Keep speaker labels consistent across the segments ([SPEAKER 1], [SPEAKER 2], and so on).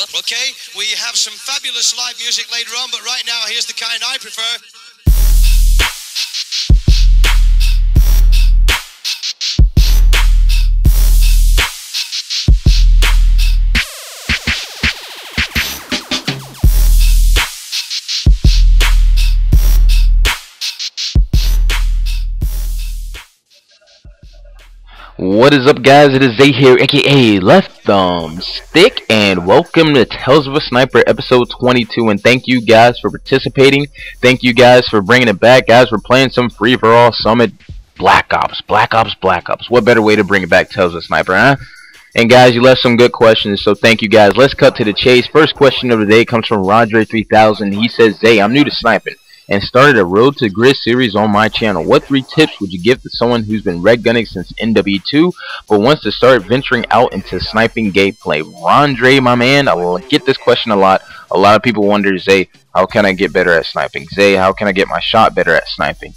[SPEAKER 1] Okay, we have some fabulous live music later on, but right now, here's the kind I prefer.
[SPEAKER 2] What is up, guys? It is Zay here, aka Left Thumb Stick, and welcome to Tales of a Sniper episode 22. And thank you guys for participating. Thank you guys for bringing it back, guys. We're playing some free-for-all Summit Black Ops. What better way to bring it back, Tales of a Sniper, huh? And guys, you left some good questions, so thank you guys. Let's cut to the chase. First question of the day comes from Roger3000. He says, Zay, I'm new to sniping and started a Road to Grid series on my channel. What 3 tips would you give to someone who's been red gunning since NW2 but wants to start venturing out into sniping gameplay? Rondre, my man, I get this question a lot. A lot of people wonder, Zay, how can I get better at sniping? Zay, how can I get my shot better at sniping?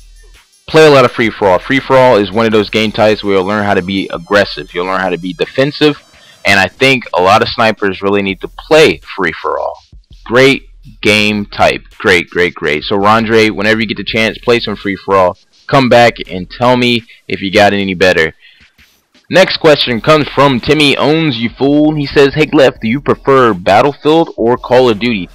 [SPEAKER 2] Play a lot of free-for-all. Free-for-all is one of those game types where you'll learn how to be aggressive. You'll learn how to be defensive. And I think a lot of snipers really need to play free-for-all. Great game type. Great. So Rondre, whenever you get the chance, play some free-for-all. Come back and tell me if you got it any better. Next question comes from Timmy Owns You Fool. He says, hey Left, do you prefer Battlefield or Call of Duty?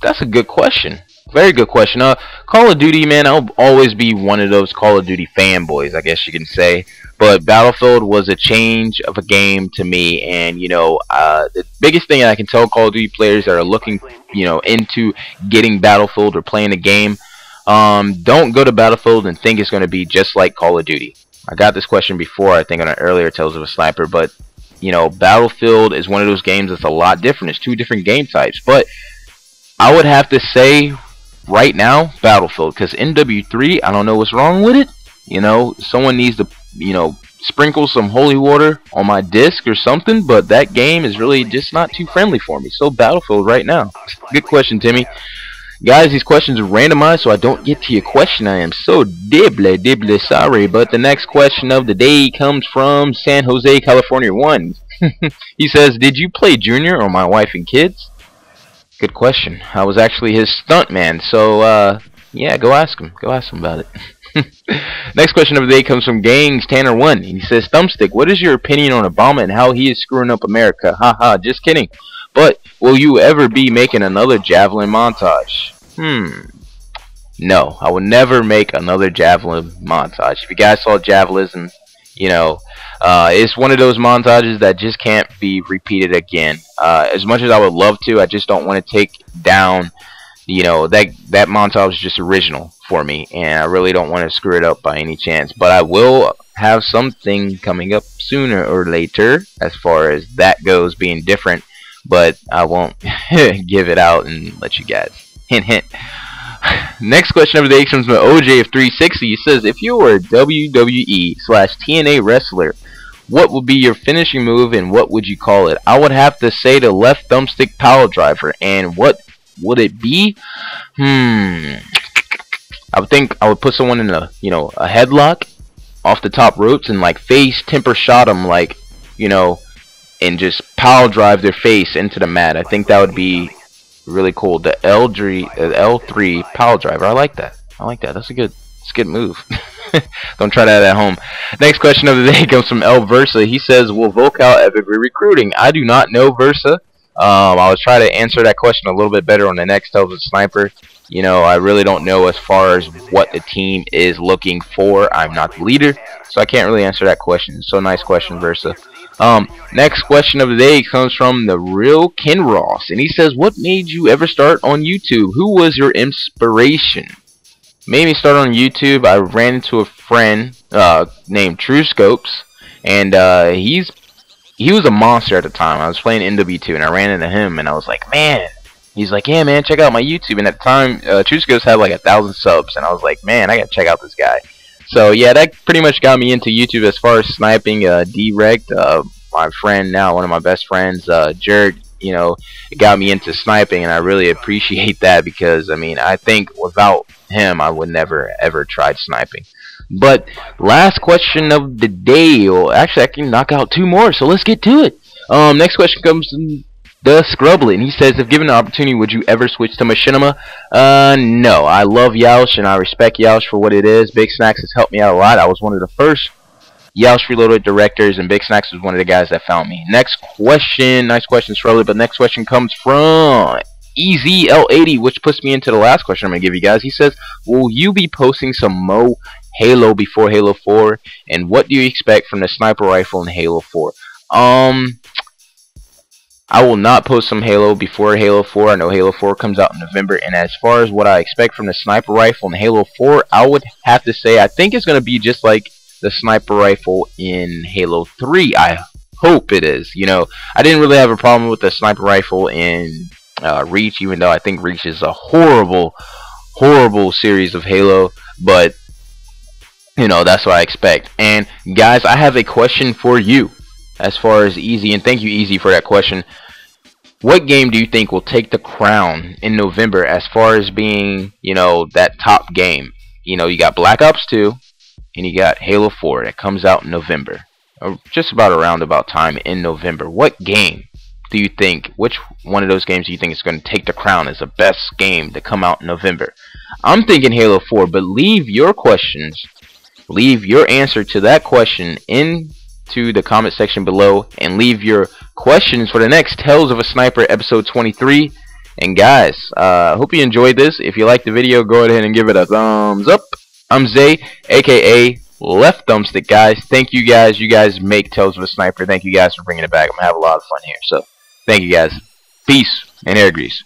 [SPEAKER 2] That's a good question. Very good question. Call of Duty, man, I'll always be one of those Call of Duty fanboys, I guess you can say. But Battlefield was a change of a game to me, and you know, the biggest thing I can tell Call of Duty players that are looking, you know, into getting Battlefield or playing a game, don't go to Battlefield and think it's going to be just like Call of Duty. I got this question before, I think, on an earlier Tales of a Sniper, but you know, Battlefield is one of those games that's a lot different. It's 2 different game types, but I would have to say right now Battlefield, because NW3, I don't know what's wrong with it. You know, someone needs to, you know, sprinkle some holy water on my disc or something, but that game is really just not too friendly for me. So Battlefield right now. Good question, Timmy. Guys, these questions are randomized, so I don't get to your question. I am so dibbly sorry, but the next question of the day comes from San Jose, California 1. He says, did you play Junior or My Wife and Kids? Good question. I was actually his stunt man, so yeah, go ask him about it. Next question of the day comes from Gangs Tanner 1. He says, Thumbstick, what is your opinion on Obama and how he is screwing up America? Haha, just kidding. But will you ever be making another Javelin montage? No, I will never make another Javelin montage. If you guys saw Javelism, you know, it's one of those montages that just can't be repeated again. As much as I would love to, I just don't want to take down, you know, that montage is just original for me, and I really don't want to screw it up by any chance. But I will have something coming up sooner or later as far as that goes, being different, but I won't give it out and let you guys hint. Next question of the day comes from OJ of 360. He says, if you were a WWE/TNA wrestler, what would be your finishing move and what would you call it? I would have to say the left thumbstick power driver. And what would it be? I would think I would put someone in a, you know, a headlock off the top ropes and like face temper shot them, like, you know, and just power drive their face into the mat. I think that would be really cool. The L3 power driver. I like that. That's a good move. Don't try that at home. Next question of the day comes from El Versa. He says, will Vocal ever be recruiting? I do not know, Versa. I was trying to answer that question a little bit better on the next Tales of Sniper. You know, I really don't know as far as what the team is looking for. I'm not the leader, so I can't really answer that question. So nice question, Versa. Next question of the day comes from the real Ken Ross, and he says, what made you ever start on YouTube? Who was your inspiration? Made me start on YouTube. I ran into a friend named True Scopes, and he was a monster at the time. I was playing NW2 and I ran into him and I was like, man. He's like, yeah, man, check out my YouTube. And at the time, True Scopes had like 1,000 subs, and I was like, man, I gotta check out this guy. So yeah, that pretty much got me into YouTube as far as sniping. Direct, my friend now, one of my best friends, Jared, you know, it got me into sniping, and I really appreciate that because, I mean, I think without him, I would never ever tried sniping. But last question of the day, or actually I can knock out 2 more, so let's get to it. Next question comes the Scrublet, and he says, if given the opportunity, would you ever switch to Machinima? No. I love Yoush, and I respect Yoush for what it is. Big Snacks has helped me out a lot. I was one of the first Yoush Reloaded directors, and Big Snacks was one of the guys that found me. Next question. Nice question, Scrublet, but next question comes from EZL80, which puts me into the last question I'm going to give you guys. He says, will you be posting some Mo Halo before Halo 4? And what do you expect from the sniper rifle in Halo 4? I will not post some Halo before Halo 4. I know Halo 4 comes out in November. And as far as what I expect from the sniper rifle in Halo 4, I would have to say I think it's going to be just like the sniper rifle in Halo 3. I hope it is. You know, I didn't really have a problem with the sniper rifle in Reach, even though I think Reach is a horrible series of Halo. But, you know, that's what I expect. And, guys, I have a question for you. As far as Easy, and thank you Easy for that question. What game do you think will take the crown in November as far as being, you know, that top game? You know, you got Black Ops 2 and you got Halo 4 that comes out in November. Or just around about time in November. What game do you think, which one of those games do you think is going to take the crown as the best game to come out in November? I'm thinking Halo 4, but leave your questions, leave your answer to that question into the comment section below, and leave your questions for the next Tales of a Sniper episode 23. And guys, hope you enjoyed this. If you liked the video, go ahead and give it a thumbs up. I'm Zay, aka Left Thumbstick, guys. Thank you guys. You guys make Tales of a Sniper. Thank you guys for bringing it back. I'm gonna have a lot of fun here. So thank you guys. Peace and hair grease.